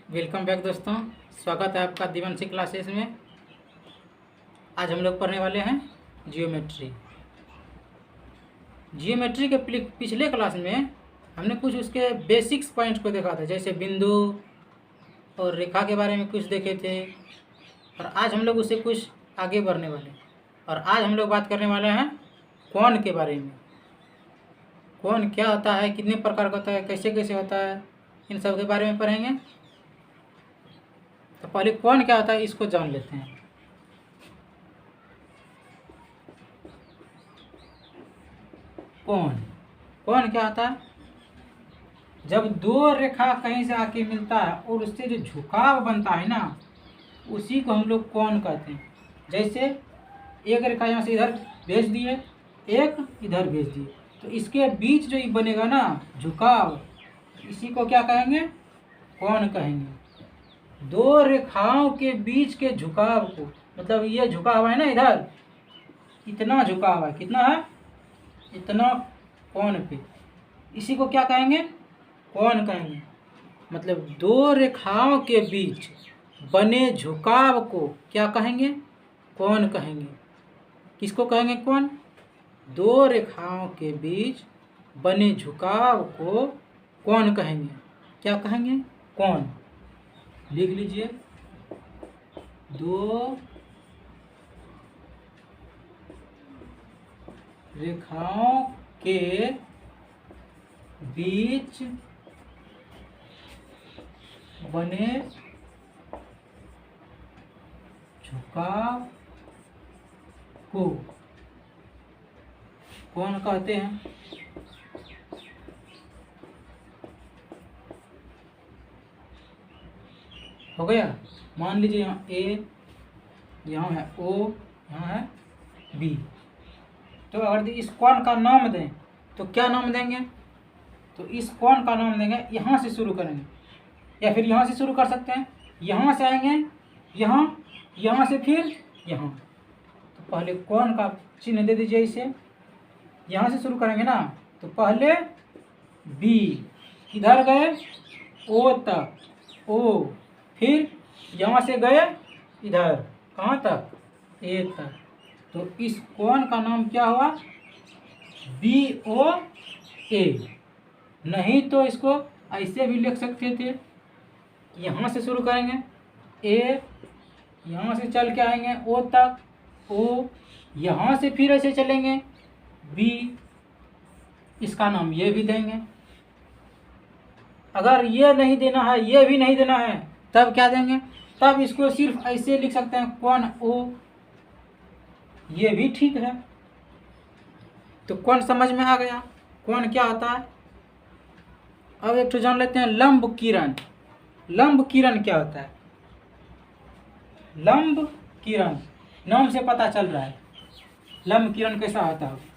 Welcome back दोस्तों। स्वागत है आपका दिवंशी क्लासेस में। आज हम लोग पढ़ने वाले हैं जियोमेट्री। जियोमेट्री के पिछले क्लास में हमने कुछ उसके बेसिक्स पॉइंट को देखा था, जैसे बिंदु और रेखा के बारे में कुछ देखे थे। और आज हम लोग उससे कुछ आगे बढ़ने वाले हैं और आज हम लोग बात करने वाले हैं कोण के बारे में। कोण क्या होता है, कितने प्रकार का होता है, कैसे कैसे होता है, इन सब के बारे में पढ़ेंगे। तो पहले कोण क्या होता है इसको जान लेते हैं। कोण कोण क्या होता है? जब दो रेखा कहीं से आके मिलता है और उससे जो झुकाव बनता है ना, उसी को हम लोग कोण कहते हैं। जैसे एक रेखा यहाँ से इधर भेज दिए, एक इधर भेज दिए, तो इसके बीच जो ये बनेगा ना झुकाव, इसी को क्या कहेंगे? कोण कहेंगे। दो रेखाओं के बीच के झुकाव को, मतलब ये झुकाव है ना, इधर इतना झुकाव है, कितना है? इतना कोण पे, इसी को क्या कहेंगे? कोण कहेंगे। मतलब दो रेखाओं के बीच बने झुकाव को क्या कहेंगे? कोण कहेंगे। किसको कहेंगे कोण? दो रेखाओं के बीच बने झुकाव को कोण कहेंगे। क्या कहेंगे? कोण। लिख लीजिए, दो रेखाओं के बीच बने झुकाव को कोण कहते हैं। हो गया। मान लीजिए यहाँ ए, यहाँ है ओ, यहाँ है बी। तो अगर इस कोण का नाम दें तो क्या नाम देंगे? तो इस कोण का नाम देंगे, यहाँ से शुरू करेंगे या फिर यहाँ से शुरू कर सकते हैं। यहाँ से आएंगे यहाँ, यहाँ से फिर यहाँ। तो पहले कोण का चिन्ह दे दीजिए इसे। यहाँ से शुरू करेंगे ना, तो पहले बी, इधर गए ओ तक, ओ, फिर यहाँ से गए इधर कहाँ तक? ए तक। तो इस कोण का नाम क्या हुआ? बी ओ ए। नहीं तो इसको ऐसे भी लिख सकते थे, यहाँ से शुरू करेंगे ए, यहाँ से चल के आएंगे ओ तक, ओ, यहाँ से फिर ऐसे चलेंगे बी, इसका नाम ये भी देंगे। अगर ये नहीं देना है, ये भी नहीं देना है, तब क्या देंगे? तब इसको सिर्फ ऐसे लिख सकते हैं कोण ओ, ये भी ठीक है। तो कोण समझ में आ गया, कोण क्या होता है। अब एक तो जान लेते हैं लंब किरण। लंब किरण क्या होता है? लंब किरण नाम से पता चल रहा है लंब किरण कैसा होता है।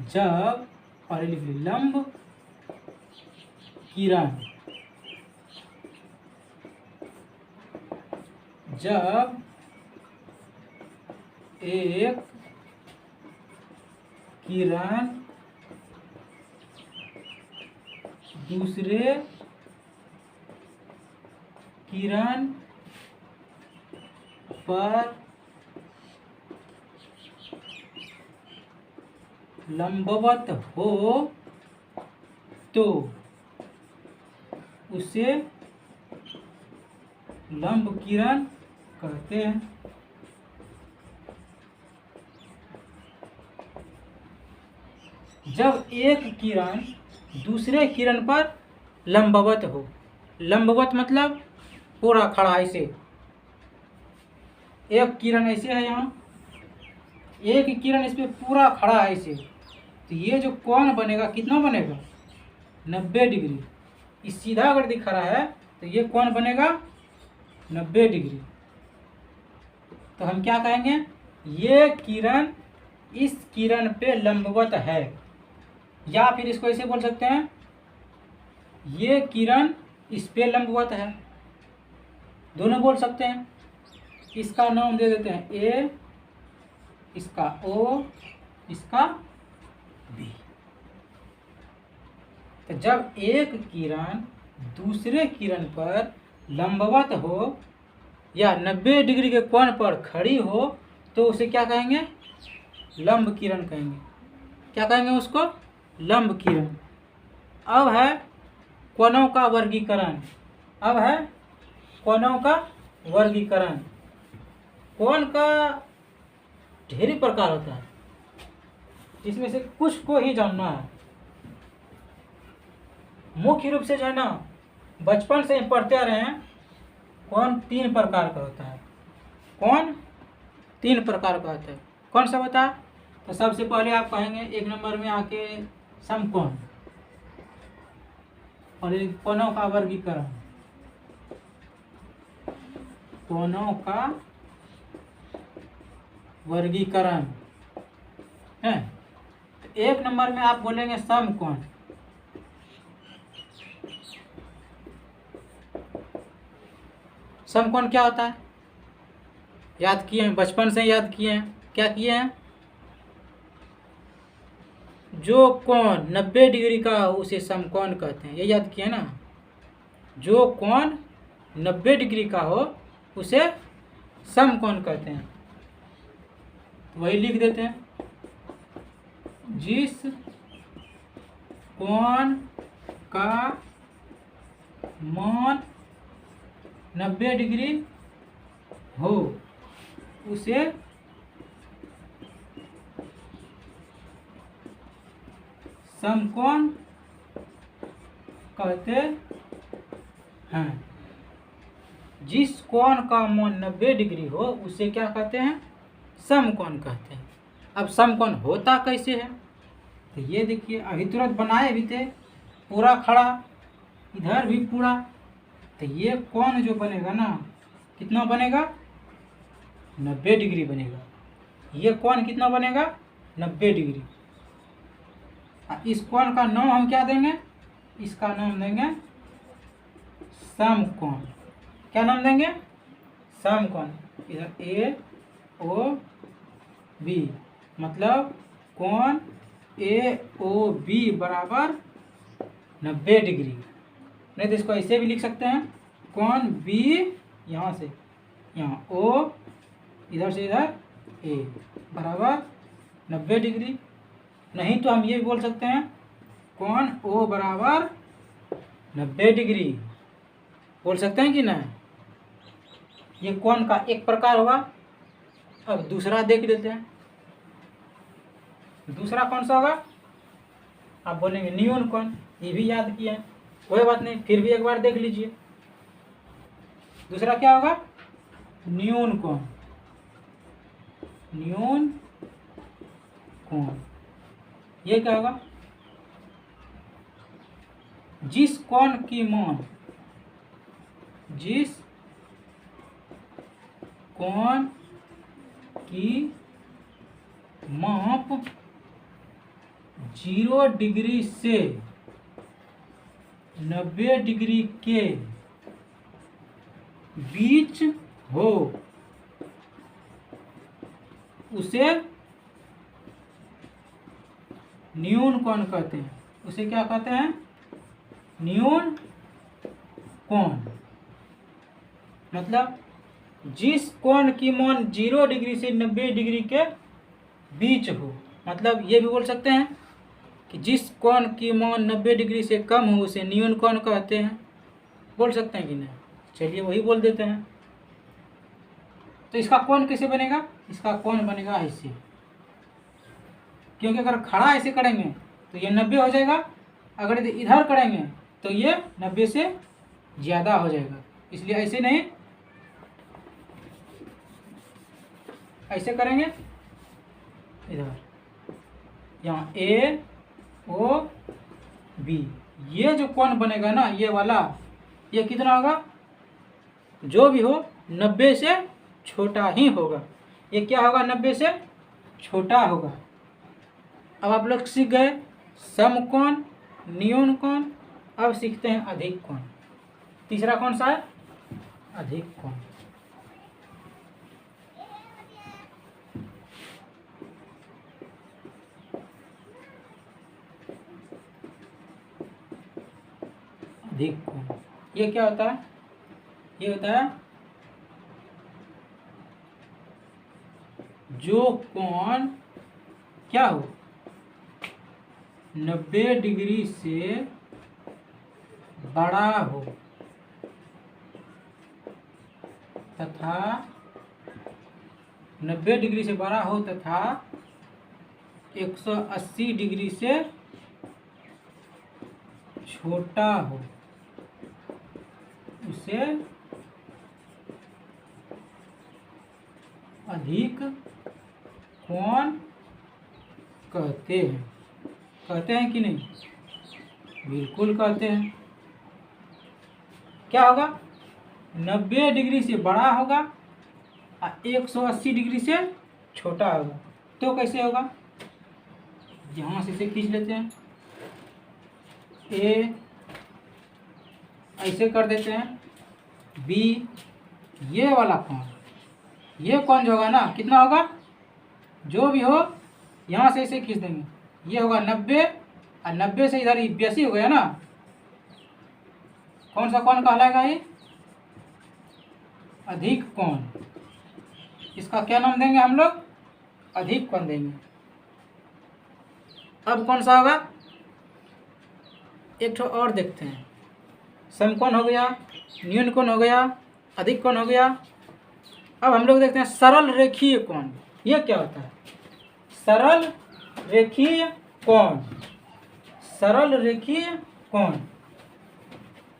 जब पहले लिख ली लंब किरण, जब एक किरण दूसरे किरण पर लंबवत हो तो उसे लंब किरण कहते हैं। जब एक किरण दूसरे किरण पर लंबवत हो, लंबवत मतलब पूरा खड़ा ऐसे, एक किरण ऐसे है यहाँ, एक किरण इस पे पूरा खड़ा है ऐसे, तो ये जो कोण बनेगा कितना बनेगा? 90 डिग्री। इस सीधा अगर दिख रहा है तो ये कोण बनेगा 90 डिग्री। तो हम क्या कहेंगे? ये किरण इस किरण पे लंबवत है, या फिर इसको ऐसे बोल सकते हैं, ये किरण इस पे लंबवत है। दोनों बोल सकते हैं। इसका नाम दे देते हैं ए, इसका ओ, इसका बी। तो जब एक किरण दूसरे किरण पर लंबवत हो या 90 डिग्री के कोण पर खड़ी हो तो उसे क्या कहेंगे? लंब किरण कहेंगे। क्या कहेंगे उसको? लंब किरण। अब है कोणों का वर्गीकरण। अब है कोणों का वर्गीकरण। कोण का ढेर प्रकार होता है, इसमें से कुछ को ही जानना है। मुख्य रूप से जो है ना, बचपन से ही पढ़ते आ रहे हैं, कोण 3 प्रकार का होता है। कोण 3 प्रकार का होता है। कौन सा होता है? तो सबसे पहले आप कहेंगे 1 नंबर में आके समकोण और कोणों का वर्गीकरण। कोणों का वर्गीकरण है। तो 1 नंबर में आप बोलेंगे समकोण। समकोण क्या होता है? याद किए हैं, बचपन से याद किए हैं। क्या किए हैं? जो कोण 90 डिग्री का हो उसे समकोण कहते हैं। ये याद किए ना? जो कोण 90 डिग्री का हो उसे समकोण कहते हैं। वही लिख देते हैं। जिस कोण का मान 90 डिग्री हो उसे समकोण कहते हैं। जिस कोण का मान 90 डिग्री हो उसे क्या कहते हैं? समकोण कहते हैं। अब समकोण होता कैसे है? तो ये देखिए, अभी तुरंत बनाए भी थे, पूरा खड़ा, इधर भी पूरा। तो ये कोण जो बनेगा ना, कितना बनेगा? 90 डिग्री बनेगा। ये कोण कितना बनेगा? 90 डिग्री। इस कोण का नाम हम क्या देंगे? इसका नाम देंगे समकोण। क्या नाम देंगे? समकोण। इधर ए ओ बी, मतलब कोण ए ओ बी बराबर 90 डिग्री। नहीं तो इसको ऐसे भी लिख सकते हैं, कोण बी यहाँ से यहाँ, ओ इधर से इधर, ए बराबर 90 डिग्री। नहीं तो हम ये भी बोल सकते हैं, कोण ओ बराबर 90 डिग्री। बोल सकते हैं कि नहीं? ये कोण का एक प्रकार होगा। अब दूसरा देख लेते हैं। दूसरा कौन सा होगा? आप बोलेंगे न्यून कोण। ये भी याद किए हैं, कोई बात नहीं, फिर भी एक बार देख लीजिए। दूसरा क्या होगा? न्यून कोण। न्यून कोण ये क्या होगा? जिस कोण की मान, जिस कोण की माप 0 डिग्री से 90 डिग्री के बीच हो उसे न्यून कोण कहते हैं। उसे क्या कहते हैं? न्यून कोण। मतलब जिस कोण की मान 0 डिग्री से 90 डिग्री के बीच हो। मतलब ये भी बोल सकते हैं कि जिस कोण की मान 90 डिग्री से कम हो उसे न्यून कोण कहते हैं। बोल सकते हैं कि नहीं? चलिए वही बोल देते हैं। तो इसका कोण कैसे बनेगा? इसका कोण बनेगा ऐसे, क्योंकि अगर खड़ा ऐसे करेंगे तो ये 90 हो जाएगा, अगर इधर करेंगे तो ये 90 से ज़्यादा हो जाएगा। इसलिए ऐसे नहीं, ऐसे करेंगे। इधर यहाँ ए ओ बी, ये जो कोण बनेगा ना, ये वाला, ये कितना होगा? जो भी हो 90 से छोटा ही होगा। ये क्या होगा? 90 से छोटा होगा। अब आप लोग सीख गए समकोण, न्यून कोण। अब सीखते हैं अधिक कोण। तीसरा कौन सा है? अधिक कोण। अधिक कोण। ये क्या होता है? ये होता है जो कोण क्या हो 90 डिग्री से बड़ा हो तथा 90 डिग्री से बड़ा हो तथा 180 डिग्री से छोटा हो उसे अधिक कोण कहते हैं। कहते हैं कि नहीं? बिल्कुल कहते हैं। क्या होगा? 90 डिग्री से बड़ा होगा और 180 डिग्री से छोटा होगा। तो कैसे होगा? यहाँ से इसे खींच लेते हैं, ए ऐसे कर देते हैं, बी ये वाला कोण, ये कोण जो होगा ना कितना होगा? जो भी हो यहाँ से इसे खींच देंगे, ये होगा 90 और 90 से इधर 82 हो गया ना। कौन सा कोण कहलाएगा ये? अधिक कोण। इसका क्या नाम देंगे हम लोग? अधिक कोण देंगे। अब कौन सा होगा? एक ठो और देखते हैं। समकोण हो गया, न्यून कोण हो गया, अधिक कोण हो गया। अब हम लोग देखते हैं सरल रेखीय कोण। ये क्या होता है? सरल रेखीय कोण। सरल रेखीय कोण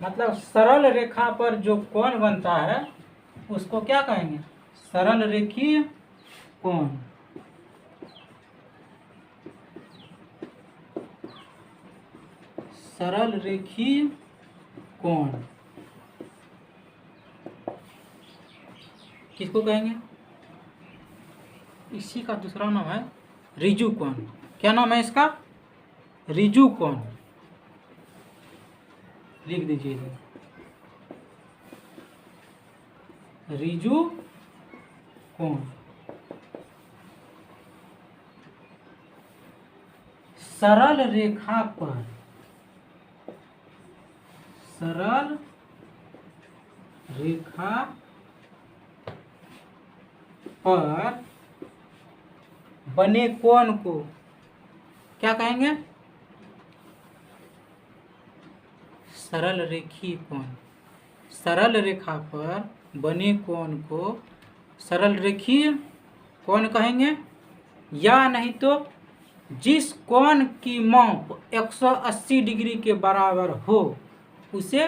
मतलब सरल रेखा पर जो कोण बनता है उसको क्या कहेंगे? सरल रेखीय कोण। सरल रेखीय कोण किसको कहेंगे? इसी का दूसरा नाम है ऋजु कोण। क्या नाम है इसका? ऋजु कोण। लिख दीजिए इधर, ऋजु कोण। सरल रेखा पर, सरल रेखा पर बने कोण को क्या कहेंगे? सरल रेखीय कोण। सरल रेखा पर बने कोण को सरल रेखीय कोण कहेंगे, या नहीं तो जिस कोण की माप 180 डिग्री के बराबर हो उसे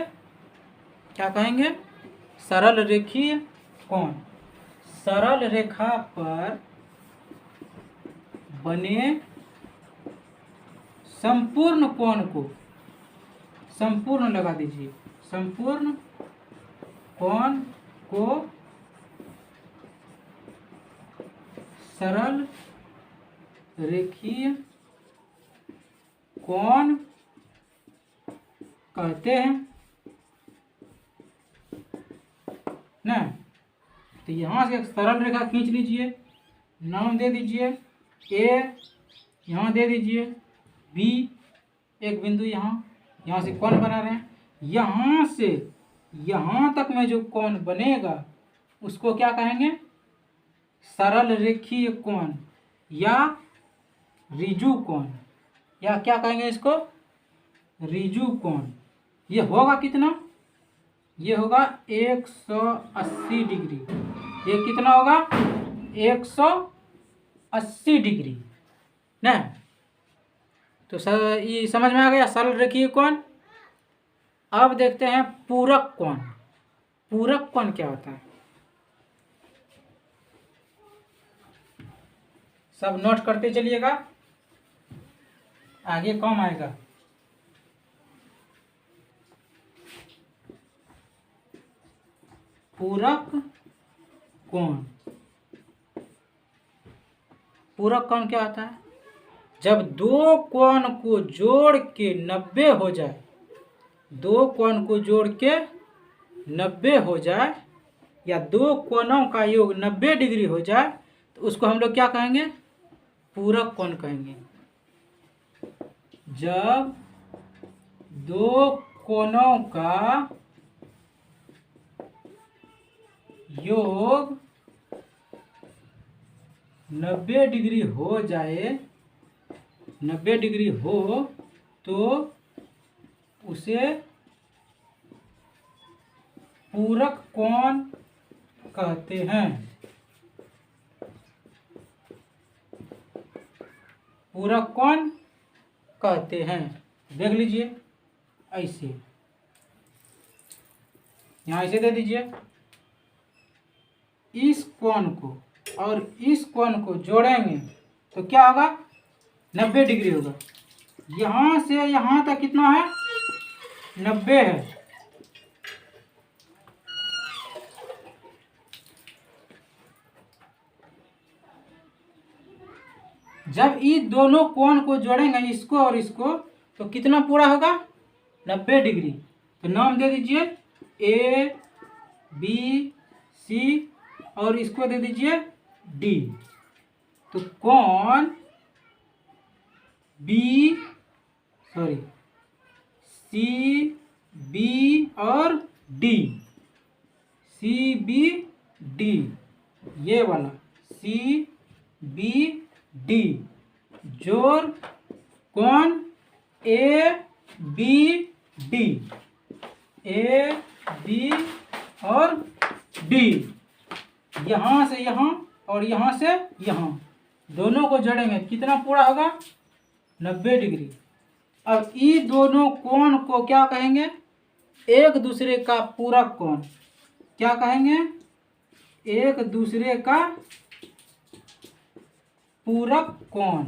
क्या कहेंगे? सरल रेखीय कोण। सरल रेखा पर बने संपूर्ण कोण को, संपूर्ण लगा दीजिए, संपूर्ण कोण को सरल रेखीय कोण कहते हैं ना। तो यहाँ से एक सरल रेखा खींच लीजिए, नाम दे दीजिए ए, यहाँ दे दीजिए बी, एक बिंदु यहाँ से कोण बना रहे हैं। यहाँ से यहाँ तक में जो कोण बनेगा उसको क्या कहेंगे? सरल रेखीय कोण या ऋजु कोण, या क्या कहेंगे इसको? ऋजु कोण। ये होगा कितना? ये होगा 180 डिग्री। ये कितना होगा? 180 डिग्री ना। तो सर ये समझ में आ गया सरल रेखीय कोण। अब देखते हैं पूरक कोण। पूरक कोण क्या होता है? सब नोट करते चलिएगा, आगे कम आएगा। पूरक कोण। पूरक कोण क्या होता है? जब दो कोण को जोड़ के 90 हो जाए, दो कोण को जोड़ के 90 हो जाए, या दो कोणों का योग 90 डिग्री हो जाए, तो उसको हम लोग क्या कहेंगे? पूरक कोण कहेंगे। जब दो कोणों का योग 90 डिग्री हो जाए, 90 डिग्री हो तो उसे पूरक कोण कहते हैं। पूरक कोण कहते हैं। देख लीजिए ऐसे, यहाँ ऐसे दे दीजिए। इस कोण को और इस कोण को जोड़ेंगे तो क्या होगा? 90 डिग्री होगा। यहाँ से यहाँ तक कितना है? 90 है। जब इस दोनों कोण को जोड़ेंगे, इसको और इसको, तो कितना पूरा होगा? 90 डिग्री। तो नाम दे दीजिए ए बी सी और इसको दे दीजिए डी। तो कोण सी बी और डी, सी बी डी, ये वाला सी बी डी जोड़ कोण A B D, A B और डी, यहाँ से यहाँ और यहाँ से यहाँ, दोनों को जोड़ेंगे कितना पूरा होगा? 90 डिग्री। अब ये दोनों कोण को क्या कहेंगे? एक दूसरे का पूरक कोण। क्या कहेंगे? एक दूसरे का पूरक कोण।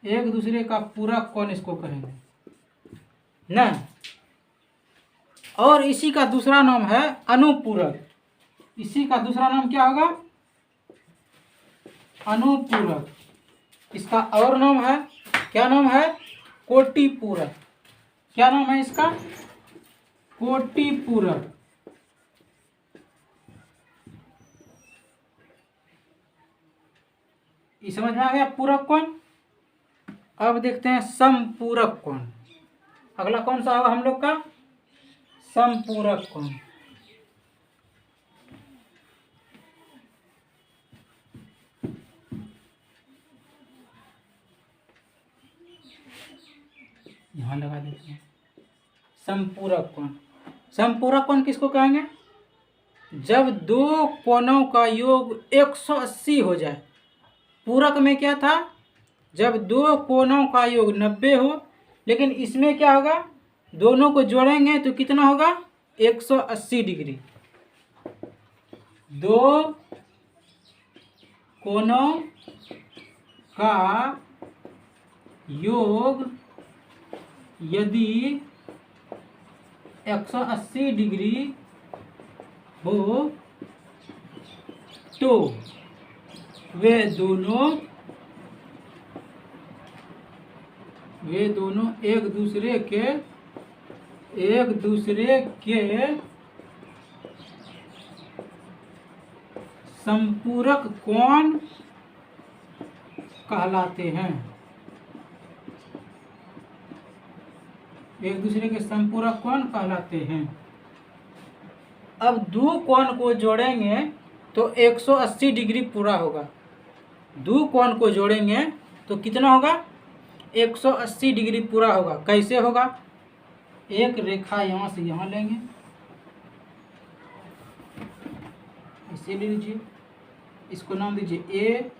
एक दूसरे का पूरक कोण इसको कहेंगे ना। और इसी का दूसरा नाम है अनुपूरक। इसी का दूसरा नाम क्या होगा? अनुपूरक। इसका और नाम है, क्या नाम है? कोटिपूरक। क्या नाम है इसका? कोटिपूरक। ये समझ में आ गया पूरक कोण। अब देखते हैं समपूरक कोण। अगला कौन सा होगा हम लोग का? समपूरक कोण। यहाँ लगा देते हैं समपूरक कोण। समपूरक कोण किसको कहेंगे? जब दो कोणों का योग 180 हो जाए। पूरक में क्या था? जब दो कोणों का योग 90 हो, लेकिन इसमें क्या होगा? दोनों को जोड़ेंगे तो कितना होगा? 180 डिग्री। दो कोणों का योग यदि 180 डिग्री हो तो वे दोनों एक दूसरे के संपूरक कोण कहलाते हैं। एक दूसरे के संपूरक कोण कहलाते हैं। अब दो कोण को जोड़ेंगे तो 180 डिग्री पूरा होगा। दो कोण को जोड़ेंगे तो कितना होगा? 180 डिग्री पूरा होगा। कैसे होगा? एक रेखा यहाँ से यहाँ लेंगे, इसे ले लीजिए, इसको नाम दीजिए ए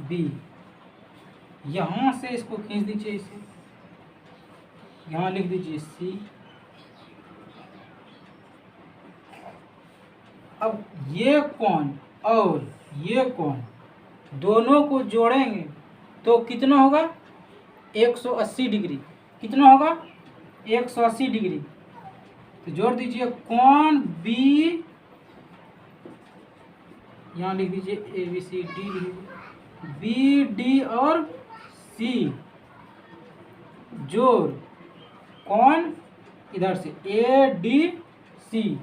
बी। यहाँ से इसको खींच दीजिए, इसे यहाँ लिख दीजिए सी। अब ये कोण और ये कोण दोनों को जोड़ेंगे तो कितना होगा? 180 डिग्री। कितना होगा? 180 डिग्री। तो जोड़ दीजिए कोण बी, यहाँ लिख दीजिए A B C D, B D और सी जोड़ कोण इधर से A D C,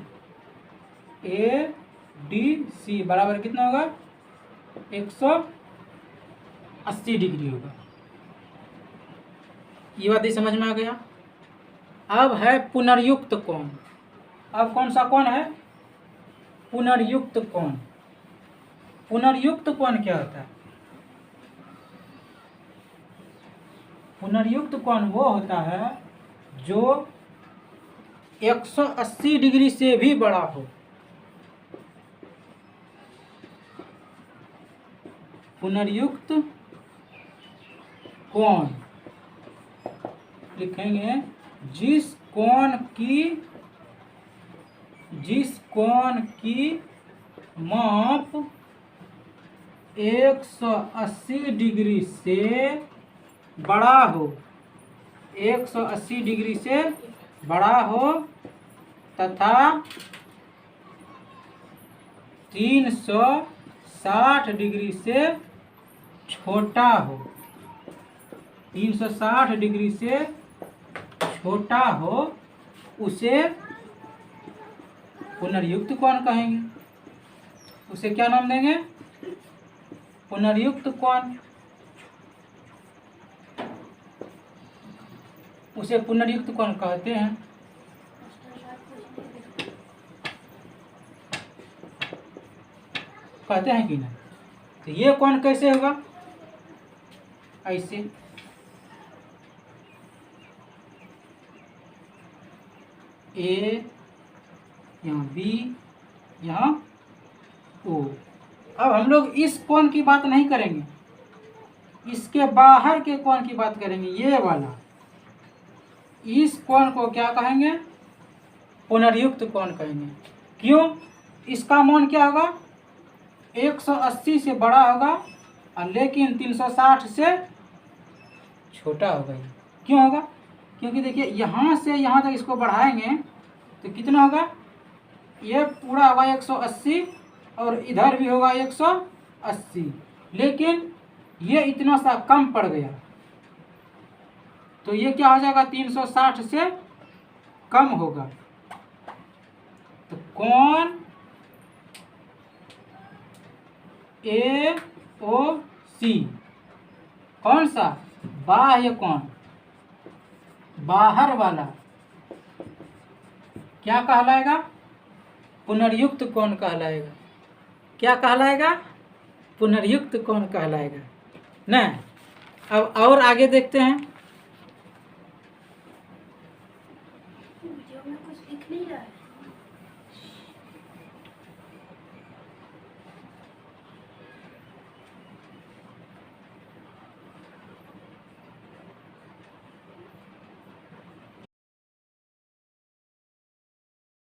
A D C बराबर कितना होगा? 180 डिग्री होगा। ये बात ही समझ में आ गया। अब है पुनर्युक्त कोण। अब कौन सा कोण है? पुनर्युक्त कोण। पुनर्युक्त कोण क्या होता है? पुनर्युक्त कोण वो होता है जो 180 डिग्री से भी बड़ा हो। पुनर्युक्त कोण लिखेंगे जिस कोण की माप 180 डिग्री से बड़ा हो, 180 डिग्री से बड़ा हो तथा 360 डिग्री से छोटा हो, 360 डिग्री से छोटा हो, उसे पुनर्युक्त कोण कहेंगे। उसे क्या नाम देंगे? पुनर्युक्त कोण। उसे पुनर्युक्त कोण कहते हैं। कहते हैं कि नहीं? तो ये कोण कैसे होगा? ऐसे ए, यहाँ बी, यहाँ ओ। अब हम लोग इस कोण की बात नहीं करेंगे, इसके बाहर के कोण की बात करेंगे। ये वाला, इस कोण को क्या कहेंगे? पुनर्युक्त कोण कहेंगे। क्यों? इसका मान क्या होगा? 180 से बड़ा होगा और लेकिन 360 से छोटा होगा। क्यों होगा? क्योंकि देखिए यहाँ से यहाँ तक इसको बढ़ाएंगे तो कितना होगा? ये पूरा होगा 180 और इधर भी होगा 180, लेकिन ये इतना सा कम पड़ गया तो ये क्या हो जाएगा? 360 से कम होगा। तो कोण AOC कौन सा? बाह्य कोण, बाहर वाला क्या कहलाएगा? पुनर्युक्त कोण कहलाएगा। क्या कहलाएगा? पुनर्युक्त कोण कहलाएगा। नहीं, अब और आगे देखते हैं।